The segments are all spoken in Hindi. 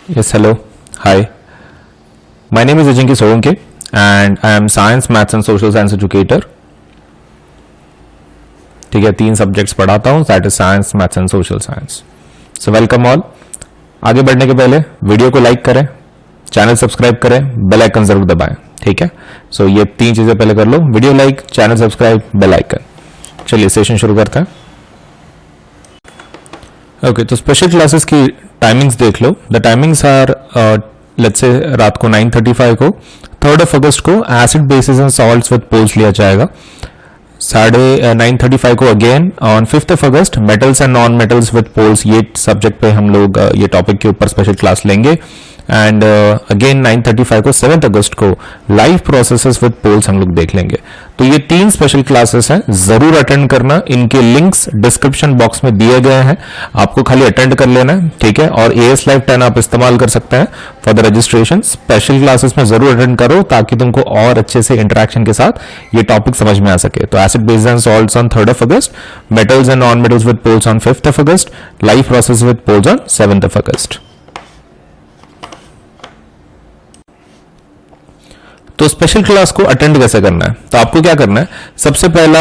Yes, hello. Hi. My name is Ajinki Solanke and I am Science, Maths and Social Science Educator. ठीक है, 3 सब्जेक्ट्स पढ़ाता हूँ, that is science, maths and social science. So welcome all. आगे बढ़ने के पहले वीडियो को लाइक करें, चैनल सब्सक्राइब करें, बेल आइकन जरूर दबाएं. ठीक है, सो ये 3 चीजें पहले कर लो: video like, channel subscribe, bell icon. चलिए सेशन शुरू करते हैं. ओके, तो स्पेशल क्लासेस की टाइमिंग्स देख लो. The timings are, let's say रात को 9:35 को 3rd of August को acid bases and salts with polls लिया जाएगा. 9:35 को again on 5th of August metals and non metals with polls, ये सब्जेक्ट पे हम लोग ये टॉपिक के ऊपर स्पेशल क्लास लेंगे. एंड अगेन 9:35 को 7th August को लाइव प्रोसेसेस विद पोल्स हम लोग देख लेंगे. तो ये 3 स्पेशल क्लासेस हैं, जरूर अटेंड करना. इनके लिंक्स डिस्क्रिप्शन बॉक्स में दिए गए हैं, आपको खाली अटेंड कर लेना है. ठीक है, और AS Live 10 आप इस्तेमाल कर सकते हैं for the registration. Special classes में जरूर अटेंड करो ताकि तुमको और अच्छे से इंटरेक्शन के साथ ये टॉपिक समझ में आ सके. तो acid base and salts on 3rd of August, metals and non metals with polls on 5th of August, life process with polls on 7th of August. तो स्पेशल क्लास को अटेंड कैसे करना है? तो आपको क्या करना है, सबसे पहला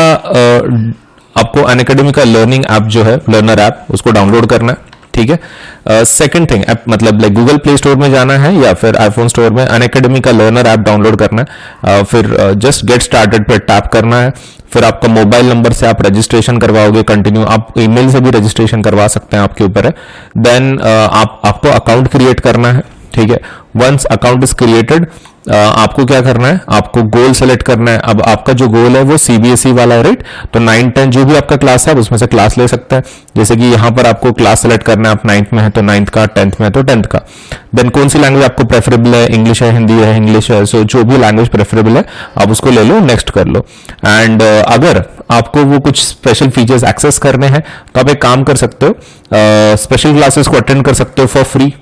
आपको अनअकैडमी का लर्निंग ऐप जो है, लर्नर ऐप, उसको डाउनलोड करना है. ठीक है. सेकंड थिंग, ऐप मतलब लाइक गूगल प्ले स्टोर में जाना है या फिर आईफोन स्टोर में अनअकैडमी का लर्नर ऐप डाउनलोड करना है. फिर जस्ट गेट स्टार्टेड पर टैप करना है. फिर आपका मोबाइल नंबर से आप रजिस्ट्रेशन करवाओगे कंटिन्यू. आप ईमेल से भी रजिस्ट्रेशन करवा सकते हैं, आपके ऊपर है. देन आपको अकाउंट क्रिएट करना है. ठीक है, वंस अकाउंट इज क्रिएटेड, आपको क्या करना है, आपको गोल सेलेक्ट करना है. अब आपका जो गोल है वो CBSE वाला है, राइट? तो 9-10 जो भी आपका क्लास है उसमें से क्लास ले सकते हैं. जैसे कि यहाँ पर आपको क्लास सेलेक्ट करना है, आप 9th में है तो 9th का, 10th में है तो 10th का. देन कौन सी लैंग्वेज आपको प्रेफरेबल है, इंग्लिश है, हिंदी है, इंग्लिश है, सो जो भी लैंग्वेज प्रेफरेबल है आप उसको ले लो, नेक्स्ट कर लो. एंड अगर आपको वो कुछ स्पेशल फीचर्स एक्सेस करने हैं तो आप एक काम कर सकते हो, स्पेशल क्लासेस को अटेंड कर सकते हो for free.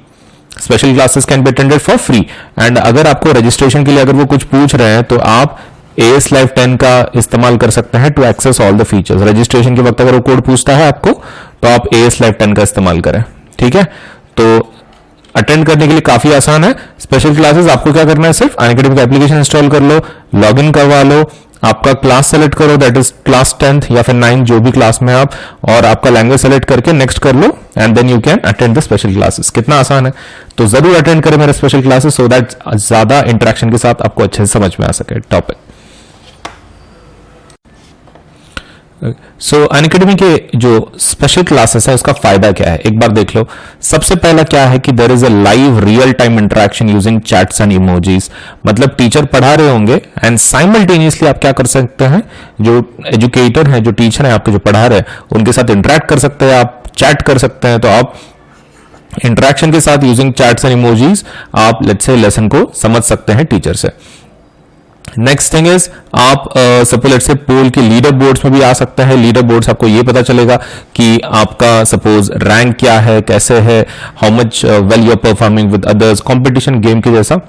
Special classes can be attended for free. And अगर आपको रजिस्ट्रेशन के लिए अगर वो कुछ पूछ रहे हैं तो आप AS Live 10 का इस्तेमाल कर सकते हैं to access all the features. Registration के वक्त अगर वो कोड पूछता है आपको तो आप AS Live 10 का इस्तेमाल करें. ठीक है, तो अटेंड करने के लिए काफी आसान है. स्पेशल क्लासेस आपको क्या करना है, सिर्फ अनअकैडमी का एप्लीकेशन इंस्टॉल कर लो, लॉग इन करवा लो, आपका क्लास सेलेक्ट करो, दैट इज क्लास 10th या फिर 9th जो भी क्लास में आप, और आपका लैंग्वेज सेलेक्ट करके नेक्स्ट कर लो and then you can attend the special classes. कितना आसान है. तो जरूर अटेंड करें मेरे स्पेशल क्लासेस सो दैट ज्यादा इंटरेक्शन के साथ आपको अच्छे से समझ में आ सके टॉपिक. सो अनअकैडमी के जो स्पेशल क्लासेस है उसका फायदा क्या है, एक बार देख लो. सबसे पहला क्या है कि there is a live real time interaction using chats and emojis. मतलब टीचर पढ़ा रहे होंगे एंड साइमल्टेनियसली आप क्या कर सकते हैं, जो एजुकेटर है, जो टीचर है आपके जो पढ़ा रहे हैं उनके साथ इंटरेक्ट कर सकते हैं, आप चैट कर सकते हैं. तो आप इंटरेक्शन के साथ यूजिंग चैट्स एंड इमोजीज आप लेट्स से लेसन को समझ सकते हैं टीचर से. नेक्स्ट थिंग इज आप सपोज लेट्स से पोल के लीडर बोर्ड्स में भी आ सकते हैं. लीडर बोर्ड्स आपको ये पता चलेगा कि आपका सपोज रैंक क्या है, कैसे है, how much well you are performing with others, competition game के जैसा.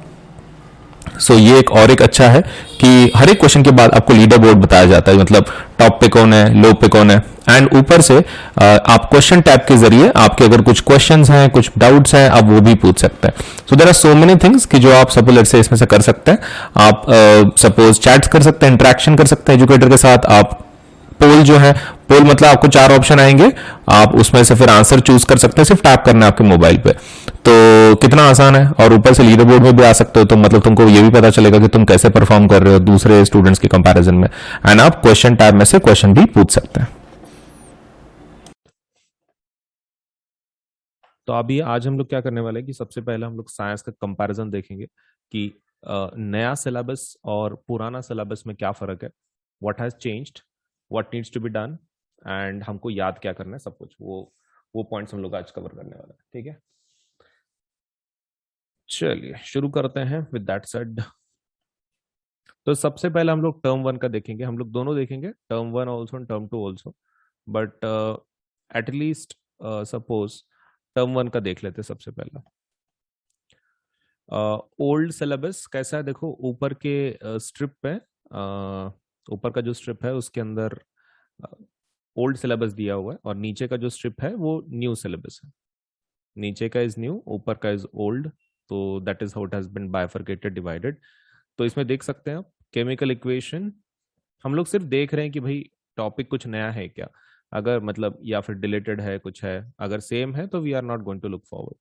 सो ये एक अच्छा है कि हर एक क्वेश्चन के बाद आपको लीडर बोर्ड बताया जाता है, मतलब टॉप पे कौन है, लो पे कौन है. एंड ऊपर से आप क्वेश्चन टैब के जरिए आपके अगर कुछ क्वेश्चंस हैं, कुछ डाउट्स हैं, आप वो भी पूछ सकते हैं. So there are so many things कि जो आप सपोज लेट्स से इसमें से कर सकते हैं. आप सपोज चैट्स कर सकते हैं, इंटरेक्शन कर सकते हैं एजुकेटर के साथ. आप पोल जो है, पोल मतलब आपको 4 ऑप्शन आएंगे, आप उसमें से फिर आंसर चूज कर सकते हैं, सिर्फ टैप करना है आपके मोबाइल पे. तो कितना आसान है. और ऊपर से लीडर बोर्ड में भी आ सकते हो, तो मतलब तुमको ये भी पता चलेगा कि तुम कैसे परफॉर्म कर रहे हो दूसरे स्टूडेंट्स के कंपैरिजन में. एंड आप क्वेश्चन टैब में से क्वेश्चन भी पूछ सकते हैं. तो अभी आज हम लोग क्या करने वाले हैं कि सबसे पहले हम लोग साइंस का कंपैरिजन देखेंगे कि नया सिलेबस और पुराना सिलेबस में क्या फर्क है, what has changed, what needs to be done, and हमको याद क्या करना है, सब कुछ वो पॉइंट्स हम लोग आज कवर करने वाले हैं. ठीक है, चलिए शुरू करते हैं विद दैट सेड. तो सबसे पहले हम लोग टर्म 1 का देखेंगे. हम लोग दोनों देखेंगे, term 1 also and term 2 also, but at least suppose term 1 का देख लेते हैं सबसे पहला. ओल्ड सिलेबस कैसा है देखो, ऊपर के स्ट्रिप पे, ऊपर का जो स्ट्रिप है उसके अंदर ओल्ड सिलेबस दिया हुआ है और नीचे का जो स्ट्रिप है वो न्यू सिलेबस है. नीचे का इज न्यू, ऊपर का इज ओल्ड, तो that is how it has been bifurcated, divided. तो इसमें देख सकते हैं आप केमिकल इक्वेशन, हम लोग सिर्फ देख रहे हैं कि भाई टॉपिक कुछ नया है क्या, अगर मतलब या फिर डिलीटेड है कुछ है, अगर सेम है तो we are not going to look forward.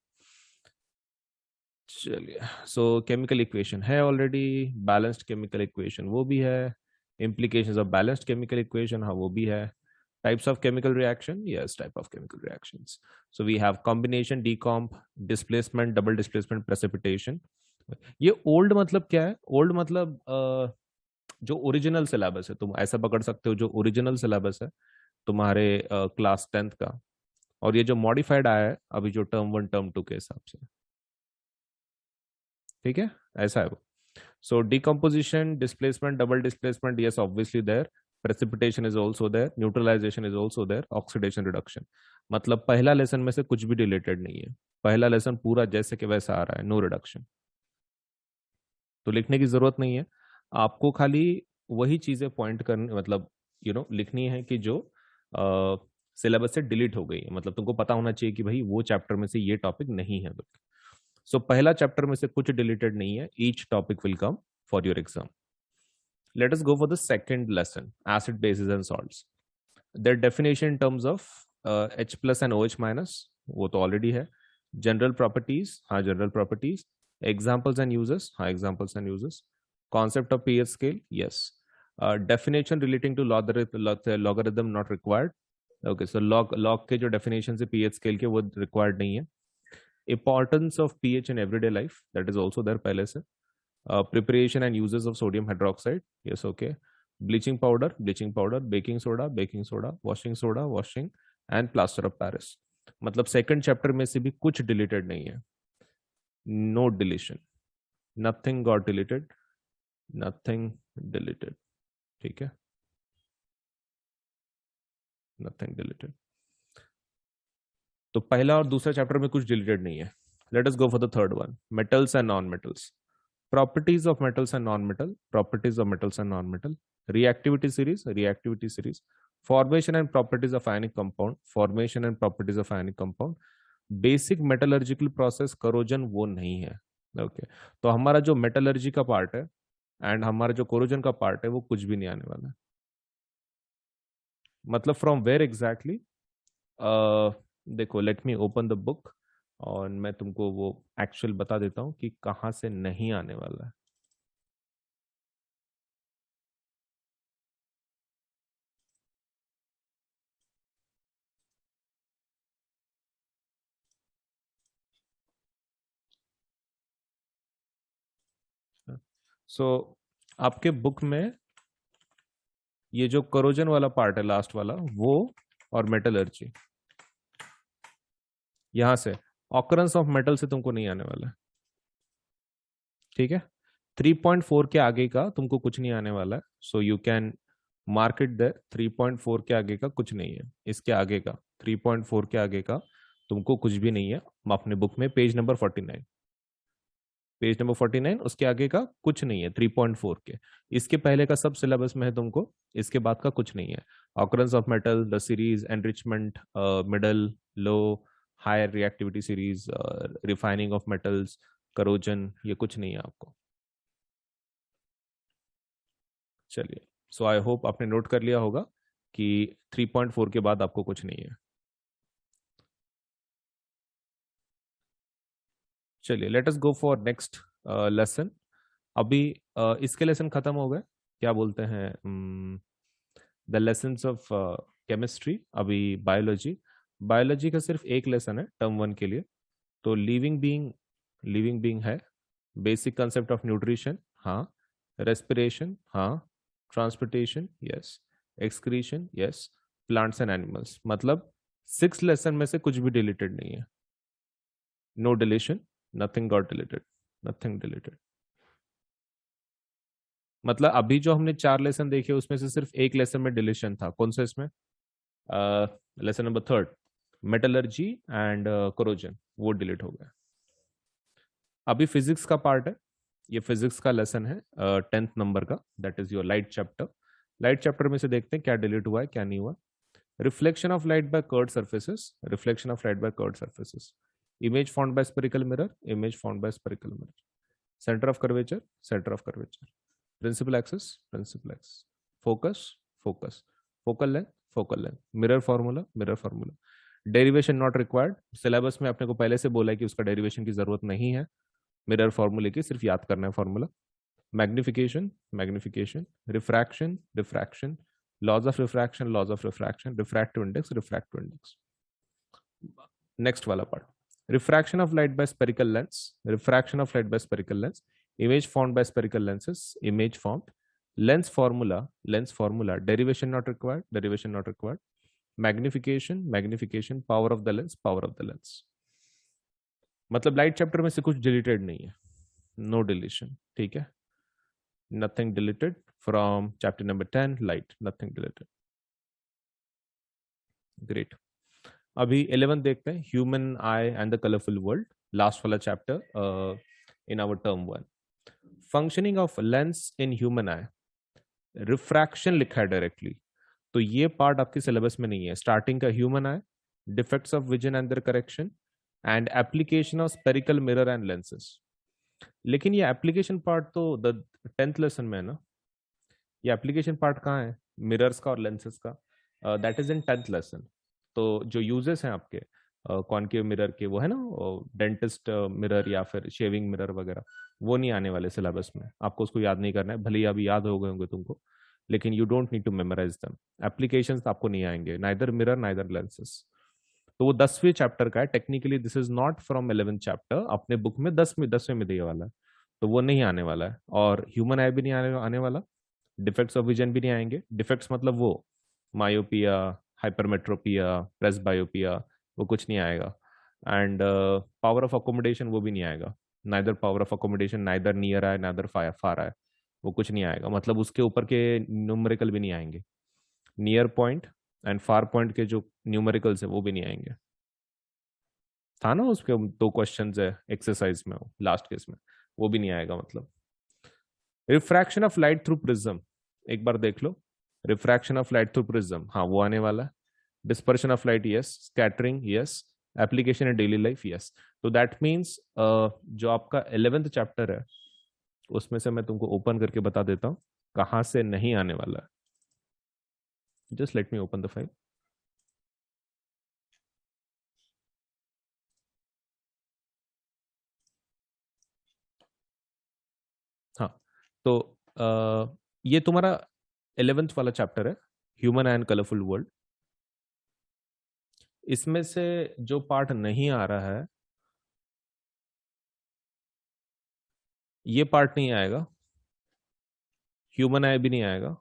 चलिए, सो केमिकल इक्वेशन है ऑलरेडी, बैलेंस्ड केमिकल इक्वेशन वो भी है, implications of balanced chemical equation हाँ वो भी है, types of chemical reaction, yes, type of chemical reactions, so we have combination, decomp, displacement, double displacement, precipitation। ये ओल्ड मतलब क्या है? ओल्ड मतलब जो ओरिजिनल सिलेबस है, तुम ऐसा पकड़ सकते हो, जो ओरिजिनल सिलेबस है तुम्हारे क्लास 10th का, और ये जो मॉडिफाइड आया है अभी जो टर्म 1 टर्म 2 के हिसाब से, ठीक है, ऐसा है वो। So decomposition, displacement, double displacement, yes, obviously there. Precipitation is also there. Neutralization is also there. Oxidation reduction. मतलब पहला लेसन में से कुछ भी डिलीटेड नहीं है, पहला लेसन पूरा जैसे कि वैसा आ रहा है, नो रिडक्शन। तो लिखने की जरूरत नहीं है, आपको खाली वही चीजें पॉइंट करनी, मतलब लिखनी है कि जो सिलेबस से डिलीट हो गई है, मतलब तुमको पता होना चाहिए कि भाई वो चैप्टर में से ये टॉपिक नहीं है। सो पहला चैप्टर में से कुछ डिलीटेड नहीं है, each topic will come for your exam. Let us go for the second lesson, acid bases and salts. Their definition in terms of H plus and OH minus, वो तो already है। General properties, हाँ general properties। Examples and uses, हाँ examples and uses। Concept of pH scale, yes। Definition relating to logarithm not required। Okay, so log के जो definition से pH scale के वो required नहीं है। Importance of pH in everyday life, that is also there पहले से। Preparation and uses of sodium hydroxide, yes, okay। Bleaching powder, baking soda, washing, and plaster of Paris। मतलब सेकंड चैप्टर में से भी कुछ डिलीटेड नहीं है, no deletion, nothing got deleted, nothing deleted, ठीक है, नथिंग डिलीटेड। तो पहला और दूसरा चैप्टर में कुछ डिलीटेड नहीं है। Let us go for the third one, metals and non metals. Properties of metals and non-metal, properties of metals and non-metal, reactivity series, formation and properties of ionic compound, formation and properties of ionic compound, basic metallurgical process, corrosion वो नहीं है। ओके, तो हमारा जो मेटलर्जी का पार्ट है एंड हमारा जो कोरोजन का पार्ट है वो कुछ भी नहीं आने वाला है। मतलब फ्रॉम वेयर एग्जैक्टली, देखो let me open the book और मैं तुमको वो एक्चुअल बता देता हूँ कि कहाँ से नहीं आने वाला है। सो आपके बुक में ये जो करोजन वाला पार्ट है लास्ट वाला वो, और मेटलर्जी, यहां से ऑकरेंस ऑफ मेटल से तुमको नहीं आने वाला है, ठीक है। 3.4 के आगे का तुमको कुछ नहीं आने वाला है, so you can mark it there. 3.4 के आगे का कुछ नहीं है, इसके आगे का 3.4 के आगे का तुमको कुछ भी नहीं है अपने बुक में, पेज नंबर 49, पेज नंबर 49, उसके आगे का कुछ नहीं है 3.4 के। इसके पहले का सब सिलेबस में है तुमको, इसके बाद का कुछ नहीं है। Occurrence of metal, the series, enrichment, middle, low, higher reactivity series, refining of metals, corrosion, ये कुछ नहीं है आपको। चलिए, सो आई होप आपने नोट कर लिया होगा कि 3.4 के बाद आपको कुछ नहीं है। चलिए, let us go for next lesson. अभी इसके लेसन खत्म हो गए, क्या बोलते हैं, द लेसन्स ऑफ केमिस्ट्री। अभी बायोलॉजी, बायोलॉजी का सिर्फ एक लेसन है टर्म 1 के लिए। तो लिविंग बीइंग है, बेसिक कंसेप्ट ऑफ न्यूट्रिशन, हाँ, रेस्पिरेशन, हाँ, transportation, yes, excretion, yes, plants and animals. मतलब 6 लेसन में से कुछ भी डिलीटेड नहीं है, no deletion, nothing got deleted, nothing deleted. मतलब अभी जो हमने 4 लेसन देखे उसमें से सिर्फ एक लेसन में डिलीशन था, कौन सा इसमें, lesson number 3, metallurgy and corrosion, वो डिलीट हो गया। अभी फिजिक्स का पार्ट है, ये फिजिक्स का लेसन है 10th नंबर का, that is your light chapter. Light chapter में से देखते हैं क्या डिलीट हुआ है क्या नहीं हुआ। Reflection of light by curved surfaces, reflection of light by curved surfaces, image found by spherical mirror, image found by spherical mirror, centre of curvature, centre of curvature, principal axis, principal axis, focus, focus, focal length, focal length, mirror formula, mirror formula, derivation not required, syllabus में आपने को पहले से बोला है कि उसका डेरिवेशन की जरूरत नहीं है, मिरर फार्मूले की सिर्फ याद करना है formula, magnification, magnification, refraction, refraction, laws of refraction, laws of refraction, refractive index, refractive index. Next वाला part, refraction of light by spherical lens, refraction of light by spherical lens, image found by spherical lenses, image formed, lens formula, lens formula, derivation not required, derivation not required, magnification, magnification, power of the lens, power of the lens। मतलब लाइट चैप्टर में से कुछ डिलीटेड नहीं है, नो डिलीशन, ठीक है, nothing deleted from chapter number 10 light, nothing deleted, great. अभी 11 देखते हैं, human eye and the colourful world, last वाला chapter in our term 1। Functioning of lens in human eye, refraction लिखा है डायरेक्टली, तो ये पार्ट आपके सिलेबस में नहीं है। स्टार्टिंग का human eye, defects of vision and their correction, and application of spherical mirror and lenses. लेकिन ये एप्लीकेशन पार्ट तो द 10th लेसन में है ना, ये एप्लीकेशन पार्ट कहाँ है, मिरर्स का और लेंसेस का, that is in 10th lesson. तो जो यूजेस हैं आपके कॉनकेव मिरर के, वो है ना डेंटिस्ट मिरर या फिर शेविंग मिरर वगैरह, वो नहीं आने वाले सिलेबस में, आपको उसको याद नहीं करना है, भले ही अभी याद हो गए होंगे तुमको, लेकिन you don't need to memorise them. Applications आपको नहीं आएंगे, नाइदर मिरर नाइदर लेंसेस। तो वो 10वें चैप्टर का है, technically this is not from 11th chapter, अपने बुक में 10वें में दिया वाला है, तो वो नहीं आने वाला है। और ह्यूमन आई भी नहीं आने वाला, डिफेक्ट्स ऑफ विजन भी नहीं आएंगे, डिफेक्ट्स मतलब वो मायोपिया, हाइपरमेट्रोपिया, प्रेसबायोपिया, वो कुछ नहीं आएगा। एंड पावर ऑफ अकोमोडेशन वो भी नहीं आएगा, neither power of accommodation, neither near आए, नाइदर फार आए, वो कुछ नहीं आएगा। मतलब उसके ऊपर के न्यूमेरिकल भी नहीं आएंगे, near point and far point के जो न्यूमेरिकल्स है वो भी नहीं आएंगे। था ना उसके 2 क्वेश्चन है एक्सरसाइज में, लास्ट केस में, वो भी नहीं आएगा। मतलब refraction of light through prism, एक बार देख लो, refraction of light through prism, हाँ वो आने वाला है। Dispersion of light, yes. Scattering, yes. Application in daily life, yes. तो दैट मीन्स जो आपका 11th चैप्टर है उसमें से मैं तुमको ओपन करके बता देता हूँ कहाँ से नहीं आने वाला है। Just let me open the file. हाँ, तो ये तुम्हारा 11th वाला चैप्टर है, ह्यूमन एंड कलरफुल वर्ल्ड। इसमें से जो पार्ट नहीं आ रहा है, ये पार्ट नहीं आएगा, ह्यूमन आई भी नहीं आएगा,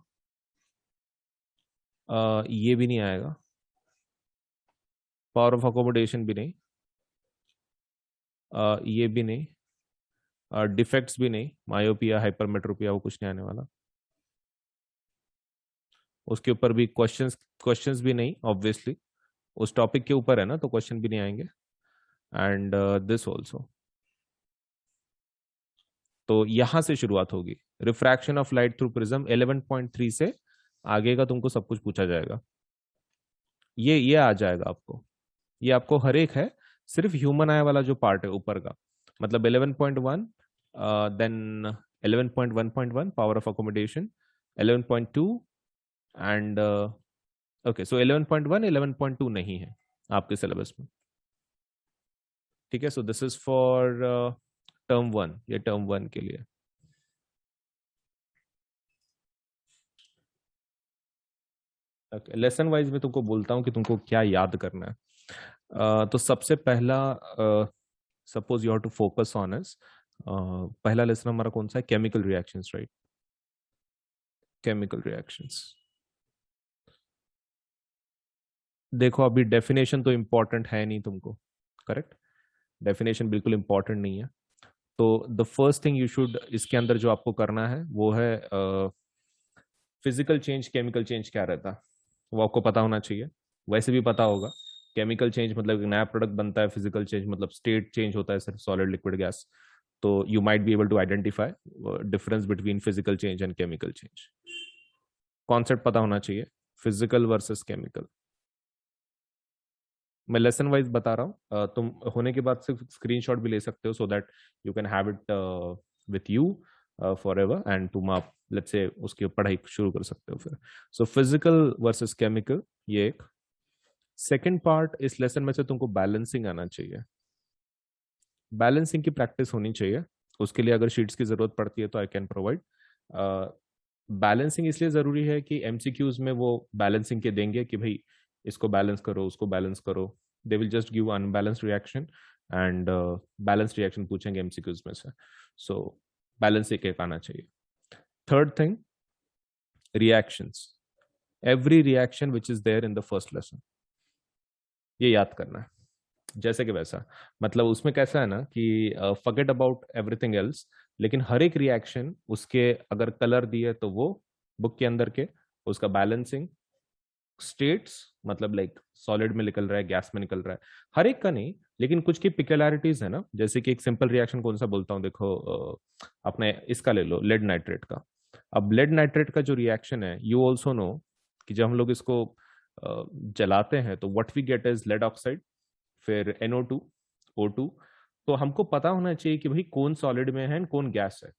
ये भी नहीं आएगा, पावर ऑफ अकोमोडेशन भी नहीं, ये भी नहीं, डिफेक्ट्स भी नहीं, मायोपिया, हाइपरमेट्रोपिया, वो कुछ नहीं आने वाला। उसके ऊपर भी क्वेश्चंस भी नहीं, ऑब्वियसली उस टॉपिक के ऊपर है ना, तो क्वेश्चन भी नहीं आएंगे। And this also. तो यहां से शुरुआत होगी, refraction of light through prism 11.3 से आगे का तुमको सब कुछ पूछा जाएगा। ये आ जाएगा आपको, ये आपको हर एक है, सिर्फ ह्यूमन आई वाला जो पार्ट है ऊपर का, मतलब 11.1, then 11.1.1 power of accommodation, 11.2 and okay, so 11.1 11.2 नहीं है आपके सिलेबस में, ठीक है। So this is for term 1, ये टर्म 1 के लिए। लेसन वाइज में तुमको बोलता हूँ कि तुमको क्या याद करना है। तो सबसे पहला, suppose you have to focus on is, पहला लेसन हमारा कौन सा है, chemical reactions, right, chemical reactions. देखो अभी डेफिनेशन तो इंपॉर्टेंट है नहीं तुमको, करेक्ट, डेफिनेशन बिल्कुल इंपॉर्टेंट नहीं है। तो the first thing you should, इसके अंदर जो आपको करना है वो है फिजिकल चेंज, केमिकल चेंज क्या रहता है वो आपको पता होना चाहिए, वैसे भी पता होगा। केमिकल चेंज मतलब एक नया प्रोडक्ट बनता है, फिजिकल चेंज मतलब स्टेट चेंज होता है, सिर्फ सॉलिड लिक्विड गैस। तो you might be able to identify difference between physical change and chemical change. Concept पता होना चाहिए, फिजिकल वर्सेस केमिकल। मैं लेसन वाइज बता रहा हूँ, तुम होने के बाद सिर्फ स्क्रीनशॉट भी ले सकते हो सो that you can have it with you for ever, and तुम आप लेट्स से उसकी पढ़ाई शुरू कर सकते हो फिर। सो फिजिकल वर्सेस केमिकल, ये एक। सेकेंड पार्ट, इस लेसन में से तुमको बैलेंसिंग आना चाहिए। बैलेंसिंग की प्रैक्टिस होनी चाहिए। उसके लिए अगर शीट्स की जरूरत पड़ती है तो आई कैन प्रोवाइड। बैलेंसिंग इसलिए जरूरी है कि एमसीक्यूज में वो बैलेंसिंग के देंगे कि भाई इसको बैलेंस करो, उसको बैलेंस करो। They will just give unbalanced reaction and balanced reaction पूछेंगे एमसीक्यूज में से। सो बैलेंस एक एक आना चाहिए। Third thing, reactions. Every reaction which is there in the first lesson, ये याद करना है जैसे कि वैसा। मतलब उसमें कैसा है ना कि फॉरगेट अबाउट एवरीथिंग एल्स, लेकिन हर एक रिएक्शन उसके अगर कलर दिए तो वो बुक के अंदर के, उसका बैलेंसिंग, स्टेट्स मतलब लाइक सॉलिड में निकल रहा है, गैस में निकल रहा है, हर एक का नहीं, लेकिन कुछ की पिक्युलैरिटीज है ना। जैसे कि एक सिंपल रिएक्शन कौन सा बोलता हूँ, देखो अपने इसका ले लो, लेड नाइट्रेट का। अब लेड नाइट्रेट का जो रिएक्शन है, यू ऑल्सो नो कि जब हम लोग इसको जलाते हैं तो what we get is lead oxide, फिर NO2, O2। तो हमको पता होना चाहिए कि भाई कौन सॉलिड में है कौन गैस है।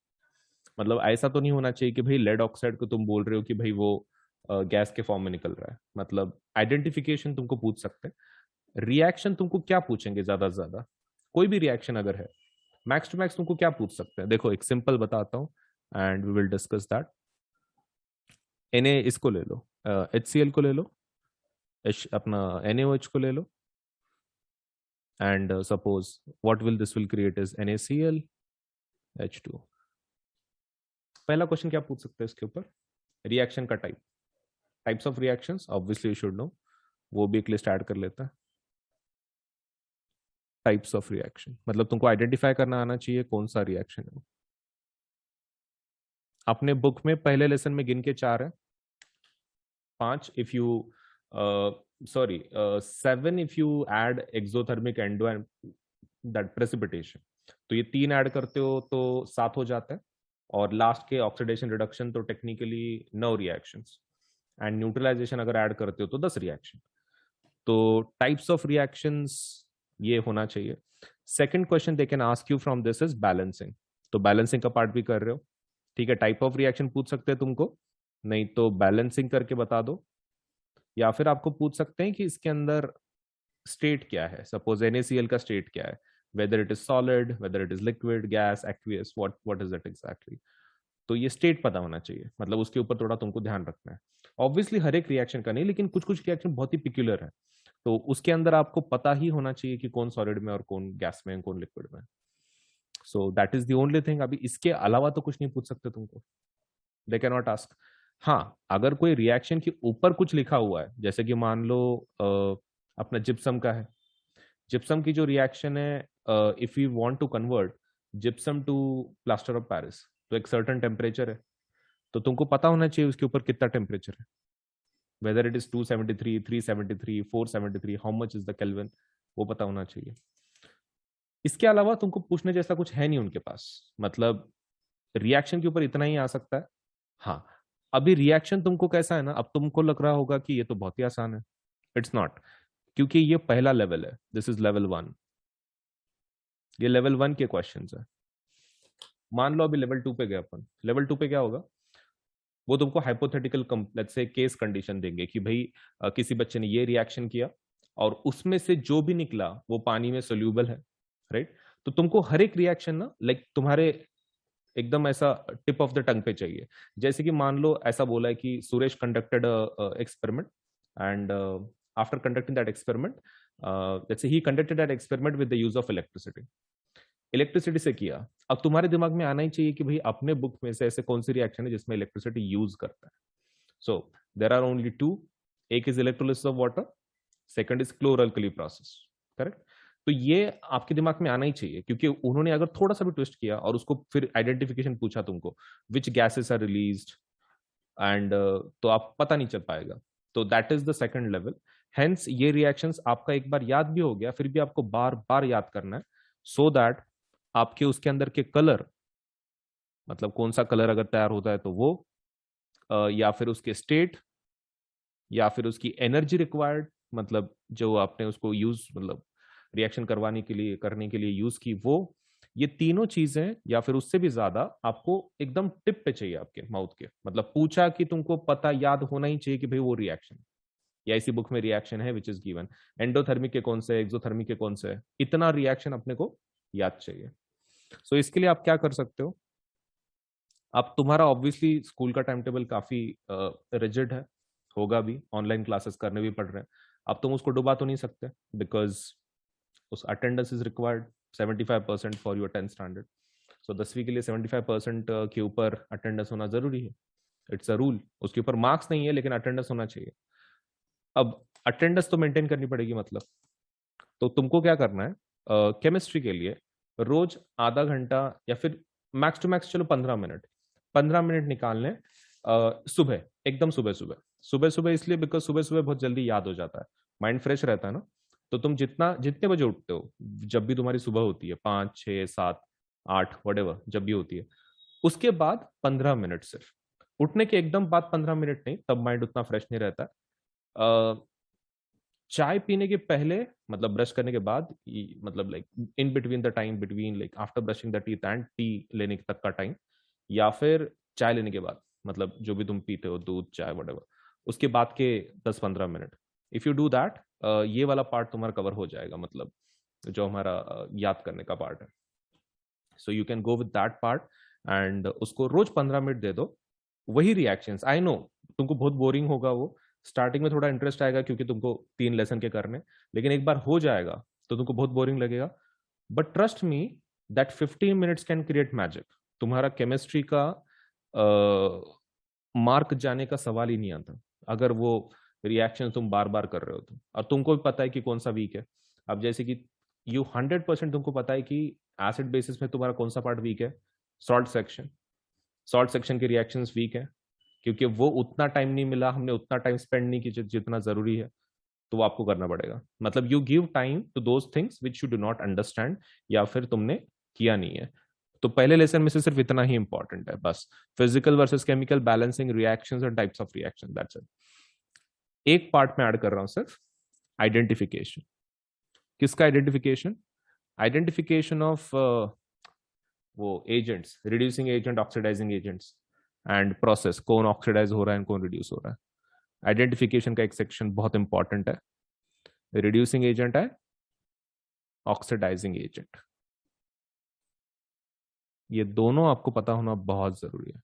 मतलब ऐसा तो नहीं होना चाहिए कि भाई लेड ऑक्साइड को तुम बोल रहे हो कि भाई वो गैस के फॉर्म में निकल रहा है। मतलब आइडेंटिफिकेशन तुमको पूछ सकते हैं। रिएक्शन तुमको क्या पूछेंगे ज्यादा से ज्यादा, कोई भी रिएक्शन अगर है, मैक्स टू मैक्स तुमको क्या पूछ सकते हैं। देखो एक सिंपल बताता हूँ and we will discuss that. इसको ले लो, HCl को ले लो, अपना NaOH को ले लो, and suppose what will this will create is NaCl H2। पहला क्वेश्चन क्या पूछ सकते हैं इसके ऊपर, रिएक्शन का type, types of reactions obviously you should know, वो भी एक लिस्ट ऐड कर लेता है। टाइप्स ऑफ रिएक्शन मतलब तुमको आइडेंटिफाई करना आना चाहिए कौन सा रिएक्शन है। अपने बुक में पहले लेसन में गिन के 4 है, 5 if you sorry 7 if you add exothermic endo and that precipitation. तो ये 3 ऐड करते हो तो 7 हो जाता है। और लास्ट के ऑक्सीडेशन रिडक्शन तो टेक्निकली 9 रिएक्शंस, एंड न्यूट्रलाइजेशन अगर ऐड करते हो तो 10 रिएक्शन। तो टाइप्स ऑफ रिएक्शंस ये होना चाहिए। Second question they can ask you from this is balancing. तो बैलेंसिंग का पार्ट भी कर रहे हो, ठीक है। टाइप ऑफ रिएक्शन पूछ सकते हैं तुमको, नहीं तो बैलेंसिंग करके बता दो। या फिर आपको पूछ सकते हैं कि इसके अंदर स्टेट क्या है, सपोज NaCl का स्टेट क्या है, whether it is solid, whether it is liquid, gas, aqueous, what is it exactly. तो ये स्टेट पता होना चाहिए, मतलब उसके ऊपर थोड़ा तुमको ध्यान रखना है। ऑब्वियसली हर एक रिएक्शन का नहीं, लेकिन कुछ कुछ रिएक्शन बहुत ही पिक्युलर है, तो उसके अंदर आपको पता ही होना चाहिए कि कौन सॉलिड में और कौन गैस में कौन लिक्विड में। So that is the only thing. अभी इसके अलावा तो कुछ नहीं पूछ सकते तुमको, दे कैन नॉट आस्क। हाँ, अगर कोई रिएक्शन के ऊपर कुछ लिखा हुआ है, जैसे कि मान लो अपना जिप्सम का है, जिप्सम की जो रिएक्शन है, if you want to convert gypsum to plaster of Paris, तो एक सर्टेन टेम्परेचर है, तो तुमको पता होना चाहिए उसके ऊपर कितना टेम्परेचर है, whether it is 273, 373, 473, how much is the kelvin, वो पता होना चाहिए। इसके अलावा तुमको पूछने जैसा कुछ है नहीं उनके पास, मतलब रिएक्शन के ऊपर इतना ही आ सकता है। हाँ, अभी रिएक्शन तुमको कैसा है ना, अब तुमको लग रहा होगा कि ये तो बहुत ही आसान है। इट्स नॉट, क्योंकि ये पहला लेवल है, दिस इज लेवल 1। ये लेवल 1 के क्वेश्चंस है। मान लो अभी लेवल 2 पे गए अपन, लेवल 2 पे क्या होगा, वो तुमको hypothetical let's say case condition देंगे कि भाई किसी बच्चे ने ये रिएक्शन किया और उसमें से जो भी निकला वो पानी में सोल्यूबल है, राइट। तो तुमको हर एक रिएक्शन ना लाइक तुम्हारे एकदम ऐसा टिप ऑफ द टंग पे चाहिए। जैसे कि मान लो ऐसा बोला है कि Suresh conducted experiment and after conducting that experiment, let's say he conducted that experiment with the use of electricity. Electricity से किया, अब तुम्हारे दिमाग में आना ही चाहिए कि भाई अपने बुक में से ऐसे कौन सी रिएक्शन है जिसमें इलेक्ट्रिसिटी यूज करता है। सो देयर आर ओनली 2, एक is electrolysis of water, second is chloral process, correct. तो ये आपके दिमाग में आना ही चाहिए, क्योंकि उन्होंने अगर थोड़ा सा भी ट्विस्ट किया और उसको फिर आइडेंटिफिकेशन पूछा तुमको, विच गैसेस आर रिलीज्ड एंड, तो आप पता नहीं चल पाएगा। तो that is the second level. Hence ये रिएक्शंस आपका एक बार याद भी हो गया, फिर भी आपको बार बार याद करना है, सो दैट आपके उसके अंदर के कलर, मतलब कौन सा कलर अगर तैयार होता है तो वो, या फिर उसके स्टेट, या फिर उसकी एनर्जी रिक्वायर्ड, मतलब जो आपने उसको यूज मतलब रिएक्शन करने के लिए यूज की, वो ये तीनों चीजें या फिर उससे भी ज्यादा आपको एकदम टिप पे चाहिए आपके माउथ के। मतलब पूछा कि तुमको पता याद होना ही चाहिए कि भाई वो रिएक्शन या इसी बुक में रिएक्शन है विच इज गिवन, एंडोथर्मिक के कौन से, एक्सोथर्मिक के कौन से, इतना रिएक्शन अपने को याद चाहिए। सो इसके लिए आप क्या कर सकते हो, अब तुम्हारा ऑब्वियसली स्कूल का टाइम टेबल काफी रिजिड है, होगा भी, ऑनलाइन क्लासेस करने भी पड़ रहे हैं। अब तुम उसको डुबा तो नहीं सकते, बिकॉज उस attendance is required 75% for your 10th standard. So 10वीं के लिए 75% के ऊपर अटेंडेंस होना जरूरी है, इट्स अ रूल। उसके ऊपर मार्क्स नहीं है लेकिन अटेंडेंस होना चाहिए। अब अटेंडेंस तो मेंटेन करनी पड़ेगी, मतलब तो तुमको क्या करना है, केमिस्ट्री के लिए रोज आधा घंटा या फिर मैक्स टू मैक्स चलो 15 मिनट, 15 मिनट निकालने सुबह, एकदम सुबह सुबह। सुबह सुबह इसलिए बिकॉज सुबह सुबह बहुत जल्दी याद हो जाता है, माइंड फ्रेश रहता है ना। तो तुम जितने बजे उठते हो, जब भी तुम्हारी सुबह होती है, 5, 6, 7, 8 वटेवर जब भी होती है, उसके बाद 15 मिनट सिर्फ, उठने के एकदम बाद 15 मिनट नहीं, तब माइंड उतना फ्रेश नहीं रहता। चाय पीने के पहले, मतलब ब्रश करने के बाद, मतलब like in between the time between like after brushing the teeth and T लेने तक का टाइम, या फिर चाय लेने के बाद, मतलब जो भी तुम पीते हो, दूध चाय वटेवर, उसके बाद के 10-15 minute, if you do that, ये वाला पार्ट तुम्हारा कवर हो जाएगा, मतलब जो हमारा याद करने का पार्ट है। So you can go with that part and उसको रोज 15 मिनट दे दो। वही रिएक्शंस, आई नो तुमको बहुत बोरिंग होगा वो, स्टार्टिंग में थोड़ा इंटरेस्ट आएगा क्योंकि तुमको 3 लेसन के करने, लेकिन एक बार हो जाएगा तो तुमको बहुत बोरिंग लगेगा। But trust me that 15 minutes can create magic. तुम्हारा केमिस्ट्री का मार्क जाने का सवाल ही नहीं आता अगर वो रिएक्शन तुम बार बार कर रहे हो तो, और तुमको भी पता है कि कौन सा वीक है। अब जैसे कि यू 100% तुमको पता है कि एसिड बेसिस में तुम्हारा कौन सा पार्ट वीक है, सॉल्ट सेक्शन। सॉल्ट सेक्शन के रिएक्शंस वीक है क्योंकि वो उतना टाइम नहीं मिला, हमने उतना टाइम स्पेंड नहीं किया जितना जरूरी है, तो वो आपको करना पड़ेगा। मतलब you give time to those things which you do not understand या फिर तुमने किया नहीं है। तो पहले लेसन में से सिर्फ इतना ही इंपॉर्टेंट है बस, physical versus chemical, balancing reactions and types of reaction, that's it. एक पार्ट में ऐड कर रहा हूं सिर्फ, आइडेंटिफिकेशन। किसका आइडेंटिफिकेशन? आइडेंटिफिकेशन ऑफ वो agents, reducing agent, oxidising agents and process, कौन ऑक्सीडाइज हो रहा है कौन रिड्यूस हो रहा है। आइडेंटिफिकेशन का एक सेक्शन बहुत इंपॉर्टेंट है, रिड्यूसिंग एजेंट है, ऑक्सीडाइजिंग एजेंट, ये दोनों आपको पता होना बहुत जरूरी है।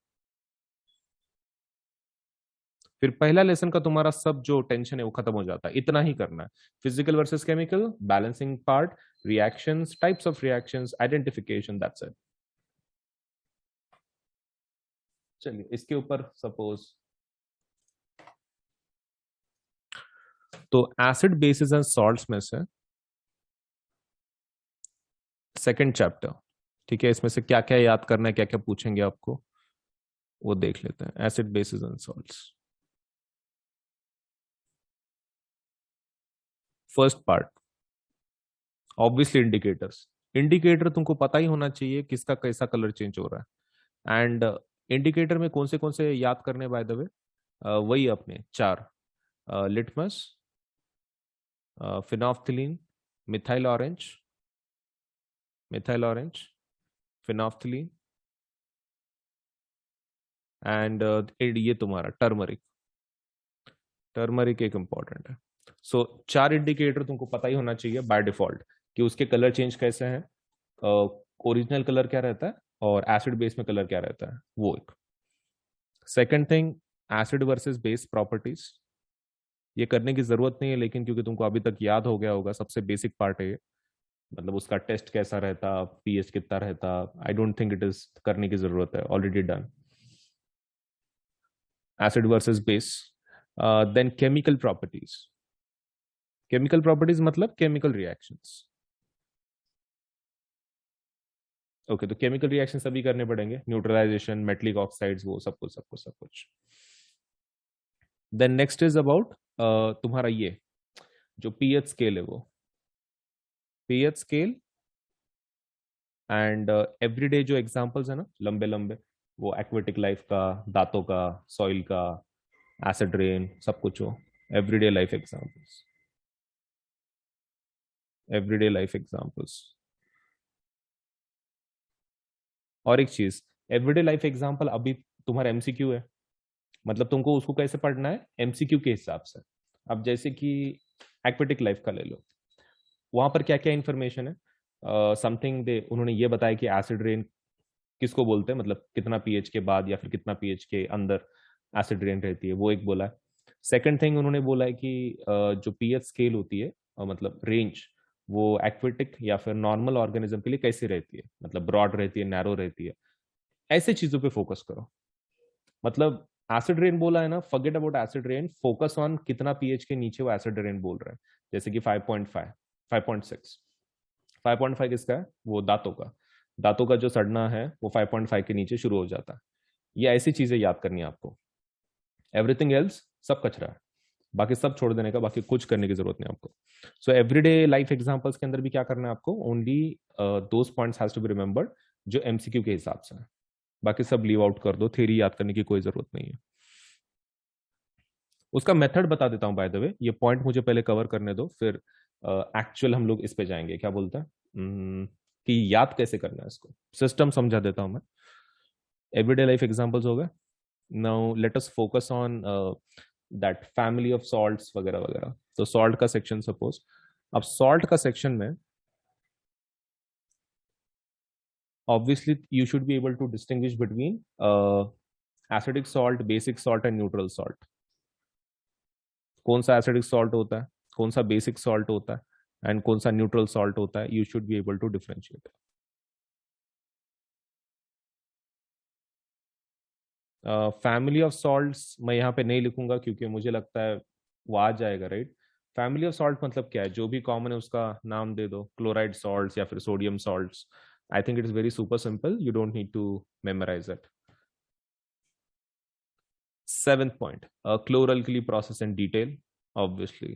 फिर पहला लेसन का तुम्हारा सब जो टेंशन है वो खत्म हो जाता है, इतना ही करना है। Physical versus chemical, balancing part, reactions, types of reactions, identification, that's it. चलिए इसके ऊपर सपोज, तो एसिड बेसिस एंड सॉल्ट्स में से सेकंड चैप्टर, ठीक है, इसमें से क्या क्या याद करना है, क्या क्या पूछेंगे आपको, वो देख लेते हैं। Acid bases and salts, first part, obviously indicators. Indicator तुमको पता ही होना चाहिए किसका कैसा कलर चेंज हो रहा है। एंड इंडिकेटर में कौन से याद करने, बाय द वे, वही अपने चार, लिटमस, फिनोफ्थिलीन, मिथाइल ऑरेंज, फिनोफ्थिलीन एंड ये तुम्हारा टर्मरिक। टर्मरिक एक इंपॉर्टेंट है। सो चार इंडिकेटर तुमको पता ही होना चाहिए बाय डिफॉल्ट कि उसके कलर चेंज कैसे हैं, ओरिजिनल कलर क्या रहता है और एसिड बेस में कलर क्या रहता है, वो एक। Second thing, acid versus base properties. ये करने की जरूरत नहीं है लेकिन क्योंकि तुमको अभी तक याद हो गया होगा, सबसे बेसिक पार्ट है ये। मतलब उसका टेस्ट कैसा रहता, पीएच कितना रहता, I don't think it is करने की जरूरत है, already done. Acid versus base. Then chemical properties. Chemical properties मतलब केमिकल रिएक्शंस। ओके, तो केमिकल रिएक्शन सभी करने पड़ेंगे, न्यूट्रलाइजेशन, मेटलिक ऑक्साइड्स, वो सब कुछ। देन नेक्स्ट इज अबाउट तुम्हारा ये जो पीएच स्केल है, वो पीएच स्केल एंड एवरीडे जो एग्जांपल्स है ना, लंबे लंबे, वो एक्वेटिक लाइफ का, दांतों का, सॉइल का, एसिड रेन, सब कुछ हो, everyday life examples. Everyday life examples. और एक चीज, एवरीडे लाइफ एग्जांपल अभी तुम्हारा एमसीक्यू है, मतलब तुमको उसको कैसे पढ़ना है, एमसीक्यू के हिसाब से। अब जैसे कि एक्वेटिक लाइफ का ले लो, वहां पर क्या क्या इंफॉर्मेशन है, समथिंग दे उन्होंने ये बताया कि एसिड रेन किसको बोलते हैं, मतलब कितना पीएच के बाद या फिर कितना पीएच के अंदर एसिड रेन रहती है, वो एक बोला है। सेकंड थिंग उन्होंने बोला है कि जो पीएच स्केल होती है, मतलब रेंज, वो एक्वेटिक या फिर नॉर्मल ऑर्गेनिज्म के लिए कैसी रहती है, मतलब ब्रॉड रहती है, नैरो रहती है, ऐसे चीजों पे फोकस करो। मतलब एसिड रेन बोला है ना, forget about acid rain, focus on कितना पीएच के नीचे वो एसिड रेन बोल रहे हैं। जैसे कि 5.5, 5.6, 5.5 किसका है, वो दांतों का, दांतों का जो सड़ना है वो 5.5 के नीचे शुरू हो जाता है। ये ऐसी चीजें याद करनी है आपको। एवरीथिंग एल्स सब कचरा है, बाकी सब छोड़ देने का, बाकी कुछ करने की जरूरत नहीं आपको। सो एवरीडे लाइफ एग्जांपल्स के अंदर भी क्या करना है आपको, only those points has to be remembered जो एमसीक्यू के हिसाब से है, बाकी सब लीव आउट कर दो, थ्योरी याद करने की कोई जरूरत नहीं है। उसका मेथड बता देता हूं बाय द वे, ये पॉइंट मुझे पहले कवर करने दो, फिर एक्चुअल हम लोग इस पे जाएंगे, क्या बोलते हैं कि याद कैसे करना है इसको, सिस्टम समझा देता हूं मैं। एवरीडे लाइफ एग्जांपल्स हो गए। Now let us focus on that family of salts वगैरह वगैरह। तो सॉल्ट का सेक्शन सपोज, अब सॉल्ट का सेक्शन में obviously you should be able to distinguish between acidic salt, basic salt and neutral salt। कौन सा एसिडिक सॉल्ट होता है, कौन सा बेसिक सॉल्ट होता है एंड कौन सा न्यूट्रल सॉल्ट होता है, you should be able to differentiate. Family of salts मैं यहाँ पे नहीं लिखूंगा क्योंकि मुझे लगता है वो आ जाएगा, राइट। फैमिली ऑफ सॉल्ट मतलब क्या है, जो भी कॉमन है उसका नाम दे दो, क्लोराइड सॉल्ट्स या फिर sodium salts. I think it is very super simple, you don't need to memorise it. 7th point, chloralkali process in detail, obviously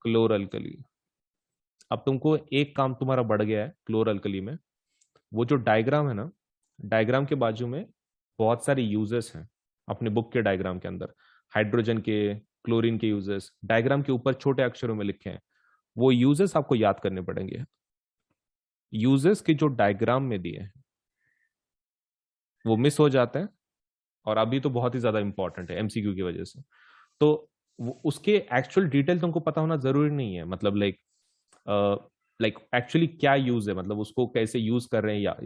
chloralkali। अब तुमको एक काम तुम्हारा बढ़ गया है क्लोरल्कली में, वो जो डायग्राम है ना, डायग्राम के बाजू में बहुत सारे यूजेस हैं अपने बुक के डायग्राम के अंदर, हाइड्रोजन के, क्लोरीन के यूजेस डायग्राम के ऊपर छोटे अक्षरों में लिखे हैं, वो यूजेस आपको याद करने पड़ेंगे। यूजेस के जो डायग्राम में दिए हैं वो मिस हो जाते हैं, और अभी तो बहुत ही ज्यादा इंपॉर्टेंट है एमसीक्यू की वजह से, तो उसके एक्चुअल डिटेल तुमको पता होना जरूरी नहीं है, मतलब लाइक एक्चुअली क्या यूज है, मतलब उसको कैसे यूज कर रहे हैं, या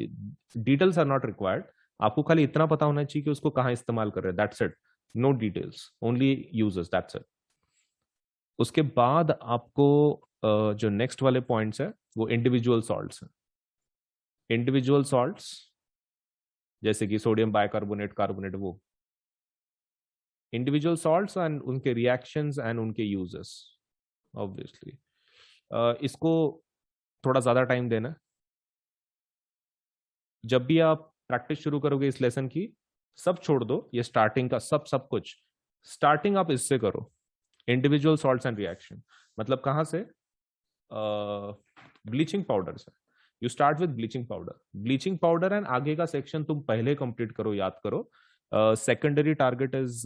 डिटेल्स आर नॉट रिक्वायर्ड। आपको खाली इतना पता होना चाहिए कि उसको कहाँ इस्तेमाल कर रहे हैं, that's it, no details, only uses, that's it. उसके बाद आपको जो नेक्स्ट वाले पॉइंट्स है वो इंडिविजुअल सॉल्ट्स हैं। इंडिविजुअल सॉल्ट्स जैसे कि सोडियम बाइकार्बोनेट, कार्बोनेट, वो इंडिविजुअल सॉल्ट्स एंड उनके रिएक्शंस एंड उनके यूजेस ऑब्वियसली। इसको थोड़ा ज्यादा टाइम देना। जब भी आप प्रैक्टिस शुरू करोगे इस लेसन की, सब छोड़ दो, ये स्टार्टिंग का सब कुछ, स्टार्टिंग आप इससे करो, इंडिविजुअल सॉल्ट्स एंड रिएक्शन। मतलब कहां से, ब्लीचिंग पाउडर से। You start with bleaching powder, bleaching powder and आगे का सेक्शन तुम पहले कंप्लीट करो, याद करो। Secondary target is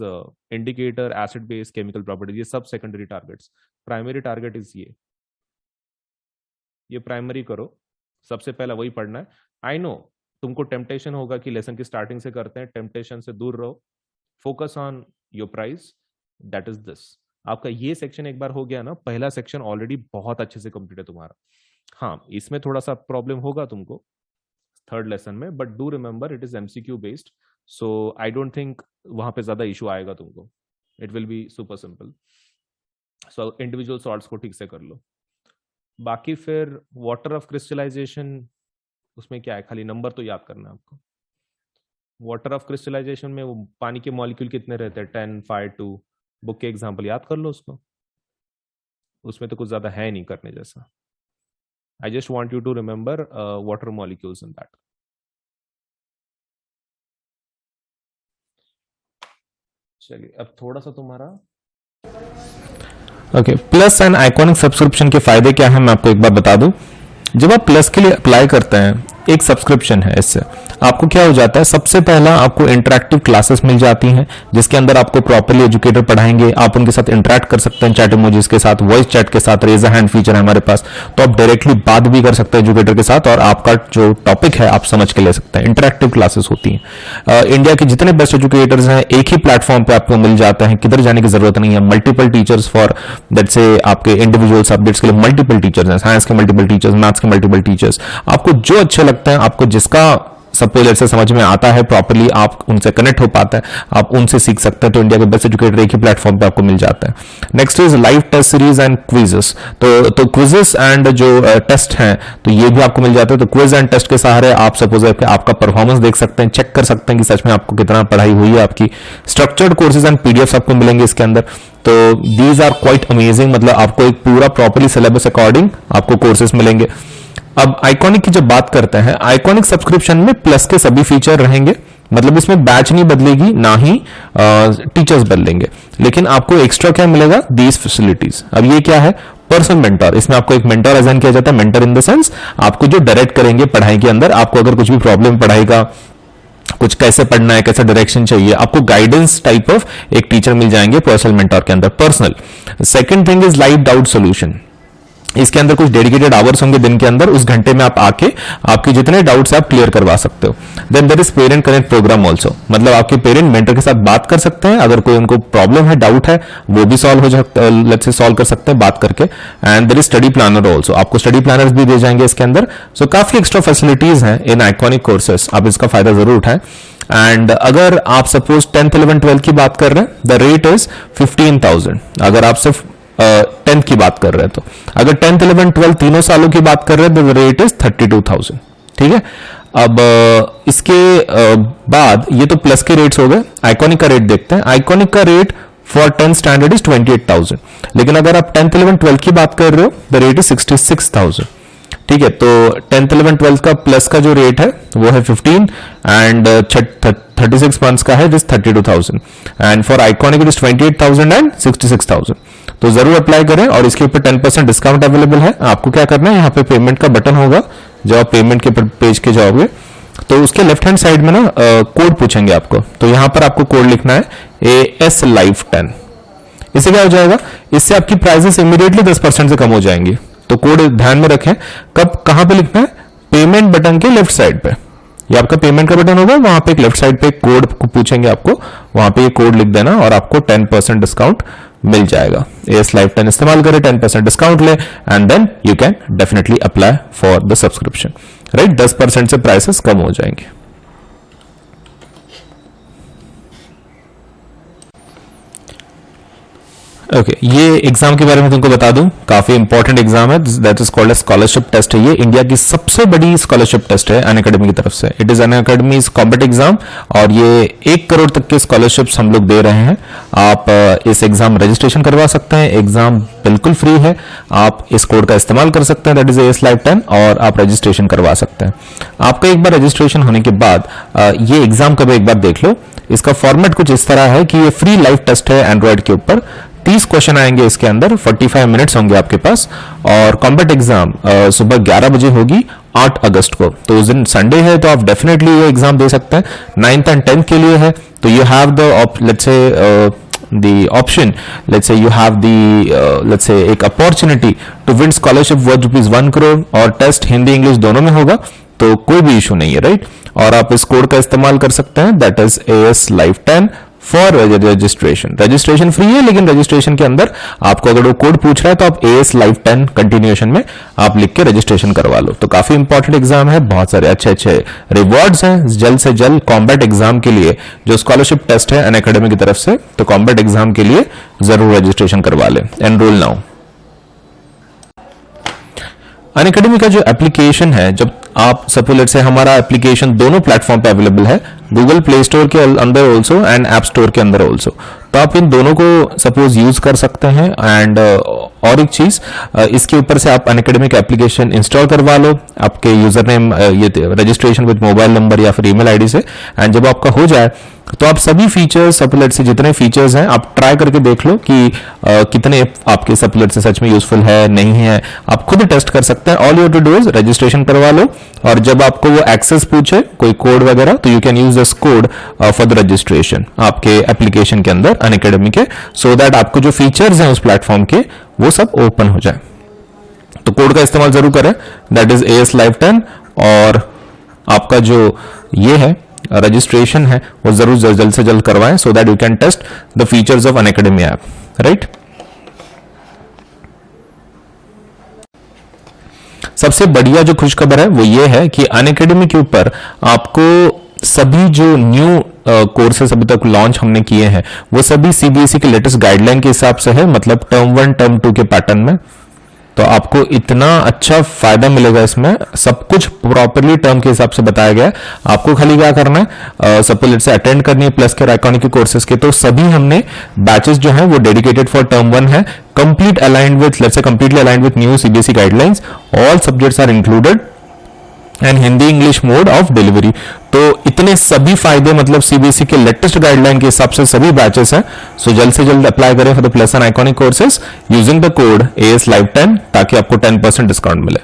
indicator, acid base, chemical properties, ये सब secondary targets. Primary target is ये प्राइमरी करो, सबसे पहला वही पढ़ना है। आई नो तुमको टेम्पटेशन होगा कि लेसन की स्टार्टिंग से करते हैं, टेम्पटेशन से दूर रहो, focus on your price, that is this. आपका ये सेक्शन एक बार हो गया ना, पहला सेक्शन ऑलरेडी बहुत अच्छे से कंप्लीट है तुम्हारा। हाँ, इसमें थोड़ा सा प्रॉब्लम होगा तुमको थर्ड लेसन में, but do remember it is MCQ based, so I don't think वहां पे ज्यादा इशू आएगा तुमको, it will be super simple. So individual salts को ठीक से कर लो। बाकी फिर वाटर ऑफ क्रिस्टलाइजेशन, उसमें क्या है, खाली नंबर तो याद करना है आपको। वाटर ऑफ क्रिस्टलाइजेशन में वो पानी के मॉलिक्यूल कितने रहते हैं, 10, 5, 2, बुक के एग्जाम्पल याद कर लो उसको, उसमें तो कुछ ज्यादा है नहीं करने जैसा। I just want you to remember water molecules in that. चलिए अब थोड़ा सा तुम्हारा okay, plus and iconic subscription के फायदे क्या हैं मैं आपको एक बार बता दूं। जब आप प्लस के लिए अप्लाई करते हैं एक सब्सक्रिप्शन है। इससे आपको क्या हो जाता है, सबसे पहला आपको इंटरैक्टिव क्लासेस मिल जाती हैं जिसके अंदर आपको प्रॉपर्ली एजुकेटर पढ़ाएंगे, आप उनके साथ इंटरैक्ट कर सकते हैं चैट इमोजीज के साथ, वॉइस चैट के साथ, रेज अ हैंड फीचर है हमारे पास, तो आप डायरेक्टली बात भी कर सकते हैं एजुकेटर के साथ और आपका जो टॉपिक है आप समझ के ले सकते हैं। इंटरैक्टिव क्लासेस होती हैं। इंडिया के जितने बेस्ट एजुकेटर्स हैं एक ही प्लेटफॉर्म पे आपको मिल जाते हैं, किधर जाने की जरूरत नहीं है। मल्टीपल टीचर्स फॉर दैट से आपके इंडिविजुअल सब्जेक्ट्स के लिए मल्टीपल टीचर्स हैं, साइंस के मल्टीपल टीचर्स, मैथ्स के मल्टीपल टीचर्स, आपको जो अच्छे लगते हैं, आपको जिसका सपोज से समझ में आता है प्रॉपर्ली, आप उनसे कनेक्ट हो पाते हैं, आप उनसे सीख सकते हैं। तो इंडिया के बेस्ट एजुकेटर एक ही प्लेटफॉर्म पे आपको मिल जाता है। Next is live test series and quizzes. तो क्विजेस एंड जो टेस्ट हैं तो ये भी आपको मिल जाते हैं। तो क्विज एंड टेस्ट के सहारे आप सपोज आपका परफॉर्मेंस देख सकते हैं, चेक कर सकते हैं कि सच में आपको कितना पढ़ाई हुई है आपकी। स्ट्रक्चर्ड कोर्सेज एंड पीडीएफ आपको मिलेंगे इसके अंदर। तो दीज आर क्वाइट अमेजिंग, मतलब आपको एक पूरा प्रॉपर्ली सिलेबस अकॉर्डिंग आपको कोर्सेज मिलेंगे। अब आइकॉनिक की जब बात करते हैं, आइकॉनिक सब्सक्रिप्शन में प्लस के सभी फीचर रहेंगे, मतलब इसमें बैच नहीं बदलेगी, ना ही टीचर्स बदलेंगे, लेकिन आपको एक्स्ट्रा क्या मिलेगा, दीज फैसिलिटीज। अब ये क्या है, पर्सनल मेंटर। इसमें आपको एक मेंटर असाइन किया जाता है। मेंटर इन द सेंस आपको जो डायरेक्ट करेंगे पढ़ाई के अंदर, आपको अगर कुछ भी प्रॉब्लम पढ़ाई का, कुछ कैसे पढ़ना है, कैसा डायरेक्शन चाहिए, आपको गाइडेंस टाइप ऑफ एक टीचर मिल जाएंगे पर्सनल मेंटर के अंदर, personal. Second thing is live doubt solution. इसके अंदर कुछ डेडिकेटेड आवर्स होंगे दिन के अंदर, उस घंटे में आप आके आपके जितने डाउट्स आप क्लियर करवा सकते हो। Then there is parent connect programme also, मतलब आपके पेरेंट मेंटर के साथ बात कर सकते हैं, अगर कोई उनको प्रॉब्लम है, डाउट है, वो भी सॉल्व हो सकता है, लेट्स से सॉल्व कर सकते हैं बात करके। And there is study planner also, आपको स्टडी प्लानर्स भी दिए जाएंगे इसके अंदर। सो काफी एक्स्ट्रा फैसिलिटीज हैं इन आइकॉनिक कोर्सेस, आप इसका फायदा जरूर उठाएं। एंड अगर आप सपोज 10th 11th 12th की बात कर रहे हैं, द रेट इज 15,000। अगर आप सिर्फ 10th की बात कर रहे हैं, तो अगर 10th 11th 12th तीनों सालों की बात कर रहे हैं तो द रेट इज 32,000। ठीक है। अब इसके बाद ये तो प्लस के रेट्स हो गए। आइकॉनिक का रेट देखते हैं। आइकॉनिक का rate for 10th standard is 28,000, लेकिन अगर आप 10th 11th 12th की बात कर रहे हो द रेट इज 66,000। ठीक है। तो 10th 11th 12th का प्लस का जो रेट है वो है 15 एंड 36 मंथ्स का है जिस 32,000 and for iconic it is 28,000 and 66,000। तो जरूर अप्लाई करें और इसके ऊपर 10% डिस्काउंट अवेलेबल है। आपको क्या करना है, यहाँ पे पेमेंट का बटन होगा, जब आप पेमेंट के पेज के जाओगे तो उसके लेफ्ट हैंड साइड में ना कोड पूछेंगे आपको, तो यहां पर आपको कोड लिखना है AS Live 10। इससे क्या हो जाएगा, इससे आपकी प्राइसेस इमीडिएटली 10% से कम हो जाएंगी। तो कोड ध्यान में रखें, कब कहां पे लिखना है, पेमेंट बटन के लेफ्ट साइड पे, ये आपका पेमेंट का बटन होगा, वहां पे एक लेफ्ट साइड पे कोड पूछेंगे आपको, वहां पे ये कोड लिख देना और आपको 10% डिस्काउंट मिल जाएगा। AS Live 10 इस्तेमाल करें, 10% डिस्काउंट ले and then you can definitely apply for the subscription, right. 10% से प्राइसेस कम हो जाएंगे। ओके, ये एग्जाम के बारे में तुमको बता दूं, काफी इंपॉर्टेंट एग्जाम है, that is called scholarship test है। ये इंडिया की सबसे बड़ी स्कॉलरशिप टेस्ट है अनअकैडमी की तरफ से। It is Unacademy's compete exam और ये 1 करोड़ तक के स्कॉलरशिप्स हम लोग दे रहे हैं। आप इस एग्जाम रजिस्ट्रेशन करवा सकते हैं, एग्जाम बिल्कुल फ्री है। आप इस कोड का इस्तेमाल कर सकते हैं, दैट इज AS Live 10, और आप रजिस्ट्रेशन करवा सकते हैं। आपका एक बार रजिस्ट्रेशन होने के बाद ये एग्जाम का भी एक बार देख लो। इसका फॉर्मेट कुछ इस तरह है कि ये फ्री लाइव टेस्ट है एंड्रॉइड के ऊपर। 30 क्वेश्चन आएंगे इसके अंदर, 45 मिनट्स होंगे आपके पास, और कॉम्पिट एग्जाम सुबह 11 बजे होगी 8 अगस्त को। तो उस दिन संडे है, तो आप डेफिनेटली ये एग्जाम दे सकते हैं। 9th and 10th के लिए है, तो you have the let's say the option, let's say you have the let's say एक opportunity to win scholarship worth ₹1 crore, और टेस्ट हिंदी इंग्लिश दोनों में होगा, तो कोई भी इशू नहीं है, राइट। और आप इस कोड का इस्तेमाल कर सकते हैं, that is AS Live 10 for registration. Registration free है, लेकिन रजिस्ट्रेशन के अंदर आपको अगर वो कोड पूछ रहा है तो आप AS Live 10 कंटिन्यूएशन में आप लिख के रजिस्ट्रेशन करवा लो। तो काफी इंपॉर्टेंट एग्जाम है, बहुत सारे अच्छे अच्छे रिवॉर्ड्स हैं। जल्द से जल्द कॉम्बैट एग्जाम के लिए जो स्कॉलरशिप टेस्ट है अनअकैडमी की तरफ से, तो कॉम्बैट एग्जाम के लिए जरूर रजिस्ट्रेशन करवा लें। Enrol now. अनअकैडमी का जो एप्लीकेशन है, जब आप सपोज से हमारा एप्लीकेशन दोनों प्लेटफॉर्म पे अवेलेबल है, गूगल प्ले स्टोर के अंदर ऑल्सो एंड ऐप स्टोर के अंदर ऑल्सो, तो आप इन दोनों को सपोज यूज कर सकते हैं। एंड और एक चीज, इसके ऊपर से आप अनएकेडमिक एप्लीकेशन इंस्टॉल करवा लो आपके यूजर नेम, ये रजिस्ट्रेशन विद मोबाइल नंबर या फिर ईमेल आईडी से, एंड जब आपका हो जाए तो आप सभी फीचर्स सप्लेट से जितने फीचर्स हैं आप ट्राई करके देख लो कि कितने आपके सप्लेट से सच में यूजफुल है नहीं है, आप खुद टेस्ट कर सकते हैं। All you to do is registration करवा लो, और जब आपको वो एक्सेस पूछे कोई कोड वगैरह तो you can use this code for the registration आपके एप्लीकेशन के अंदर अनएकेडमी के, सो दैट आपको जो फीचर्स हैं उस प्लेटफॉर्म के वो सब ओपन हो जाए। तो कोड का इस्तेमाल जरूर करें, दैट इज AS Live 10, और आपका जो ये है रजिस्ट्रेशन है वो जरूर जल्द से जल्द करवाएं, so that you can test the features of Unacademy app, right. सबसे बढ़िया जो खुशखबर है वो ये है कि अनएकेडमी के ऊपर आपको सभी जो न्यू कोर्सेस अभी तक लॉन्च हमने किए हैं वो सभी CBSE के लेटेस्ट गाइडलाइन के हिसाब से है, मतलब टर्म 1 टर्म 2 के पैटर्न में। तो आपको इतना अच्छा फायदा मिलेगा इसमें, सब कुछ प्रॉपरली टर्म के हिसाब से बताया गया है। आपको खाली क्या करना है, सपोज से अटेंड करनी है प्लस के आइकॉनिक के कोर्सेज के, तो सभी हमने बैचेस जो हैं वो डेडिकेटेड फॉर टर्म 1 है, complete aligned with, let's say completely aligned with new CBSE guidelines, all subjects are included and Hindi English mode of delivery. तो इतने सभी फायदे मतलब CBSE के लेटेस्ट गाइडलाइन के हिसाब से सभी बैचेस हैं, सो जल्द से जल्द अप्लाई करें for the plus and iconic courses using the code AS Live 10 ताकि आपको 10% डिस्काउंट मिले,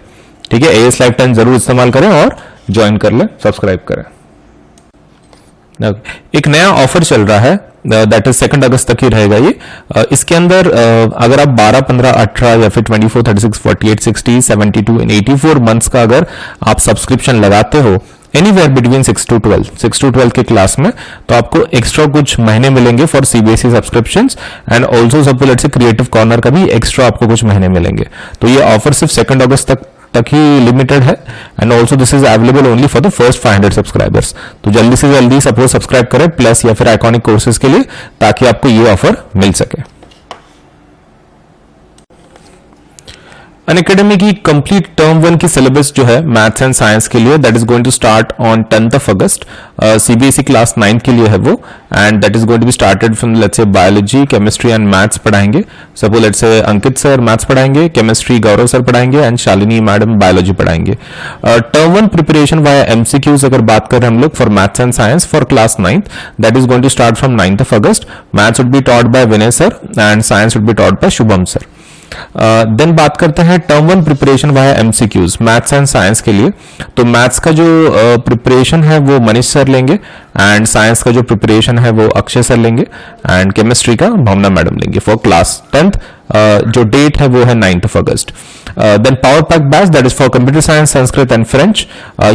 ठीक है। AS Live 10 जरूर इस्तेमाल करें और ज्वाइन कर लें, सब्सक्राइब करें। एक नया ऑफर चल रहा है, दैट इज 2 अगस्त तक ही रहेगा ये। इसके अंदर अगर आप 12, 15, 18 या फिर 24, 36, 48, 60, 72 एंड 84 मंथ्स का अगर आप सब्सक्रिप्शन लगाते हो एनीवेयर बिटवीन 6 to 12 के क्लास में, तो आपको एक्स्ट्रा कुछ महीने मिलेंगे for CBSE subscriptions, and also suppose let's से क्रिएटिव कॉर्नर का भी एक्स्ट्रा आपको कुछ महीने मिलेंगे। तो ये ऑफर सिर्फ 2 अगस्त तक ही लिमिटेड है, and also this is available only for the first 500 subscribers. तो जल्दी से जल्दी सपोज सब्सक्राइब करें प्लस या फिर आइकॉनिक कोर्सेज के लिए, ताकि आपको ये ऑफर मिल सके। अनएकेडमी की कंप्लीट टर्म 1 की सिलेबस जो है मैथ्स एंड साइंस के लिए, that is going to start on 10th of August। CBSE class 9 के लिए है वो, and that is going to be started from let's say biology, chemistry and maths पढ़ाएंगे। Suppose let's say Ankit sir maths पढ़ाएंगे, केमिस्ट्री गौरव सर पढ़ाएंगे, एंड शालिनी मैडम बायोलॉजी पढ़ाएंगे। टर्म 1 प्रिपरेशन वाया MCQs अगर बात करें हम लोग for maths and science for class 9th, that is going to start from 9th of August। Maths would be taught by Vinay sir and science would be taught by Shubham sir. Then बात करते हैं term 1 preparation via MCQs maths and science के लिए। तो मैथ्स का जो प्रिपरेशन है वो मनीष सर लेंगे, एंड साइंस का जो प्रिपरेशन है वो अक्षय सर लेंगे, एंड केमिस्ट्री का भावना मैडम लेंगे फॉर क्लास 10th। जो डेट है वो है 9th of August। Then power pack batch that is for computer science, Sanskrit and French.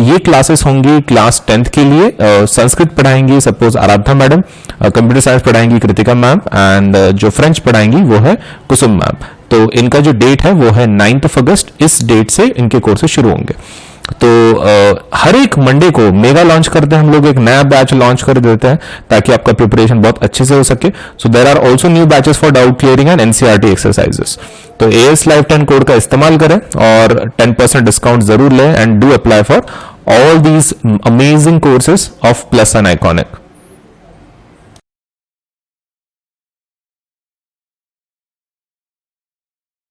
ये क्लासेस होंगी क्लास 10th के लिए। संस्कृत पढ़ाएंगी suppose Aradhana madam, computer science पढ़ाएंगी कृतिका मैम, एंड जो फ्रेंच पढ़ाएंगी वो है कुसुम मैम। तो इनका जो डेट है वो है 9th of August, इस डेट से इनके कोर्सेज शुरू होंगे। तो हर एक मंडे को मेगा लॉन्च करते हैं हम लोग, एक नया बैच लॉन्च कर देते हैं ताकि आपका प्रिपरेशन बहुत अच्छे से हो सके। So there are also new batches for doubt clearing and NCERT exercises. तो AS Live 10 कोड का इस्तेमाल करें और 10% डिस्काउंट जरूर लें, and do apply for all these amazing courses of plus and iconic.